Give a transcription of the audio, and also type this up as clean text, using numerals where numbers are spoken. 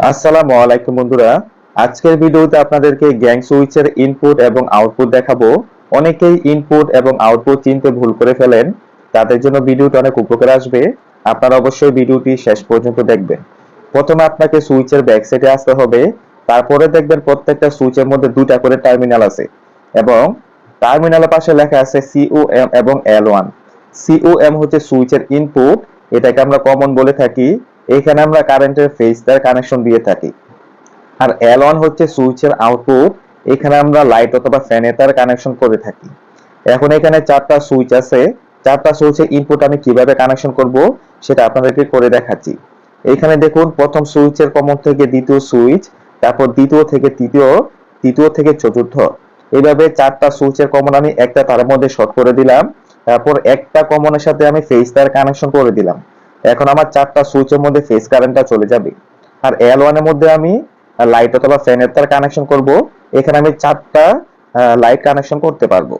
আসসালামু আলাইকুম বন্ধুরা। আজকের ভিডিওতে আপনাদেরকে গ্যাং সুইচের ইনপুট এবং আউটপুট দেখাবো। অনেকেই ইনপুট এবং আউটপুট চিনতে ভুল করে ফেলেন, তাদের জন্য ভিডিওটি অনেক উপকারে আসবে। আপনারা অবশ্যই ভিডিওটি শেষ পর্যন্ত দেখবেন। প্রথমে আপনাকে সুইচের ব্যাক সাইডে আসতে হবে। তারপরে দেখবেন প্রত্যেকটা সুইচের মধ্যে দুইটা করে টার্মিনাল আছে এবং টার্মিনালের পাশে লেখা আছে COM এবং L1। COM হচ্ছে সুইচের ইনপুট, এটাকে আমরা কমন বলে থাকি। এখানে আমরা কারেন্টের ফেজ তার কানেকশন দিয়ে থাকি। আর L1 হচ্ছে সুইচের আউটপুট, এখানে আমরা লাইট অথবা ফ্যানের তার কানেকশন করে থাকি। এখন এখানে চারটা সুইচ আছে, চারটা সুইচের ইনপুট আমি কিভাবে কানেকশন করব সেটা আপনাদেরকে করে দেখাচ্ছি। এখানে দেখুন, প্রথম সুইচের কমন থেকে দ্বিতীয় সুইচ, তারপর দ্বিতীয় থেকে তৃতীয়, তৃতীয় থেকে চতুর্থ, এইভাবে চারটা সুইচের কমন আমি একটা তার মধ্যে শর্ট করে দিলাম। তারপর একটা কমনের সাথে আমি ফেজ তার কানেকশন করে দিলাম। এখন আমার চারটা সুইচের মধ্যে ফেজ কারেন্টটা চলে যাবে। আর L1 এর মধ্যে আমি লাইট অথবা ফ্যানের তার কানেকশন করব। এখানে আমি চারটা লাইট কানেকশন করতে পারবো।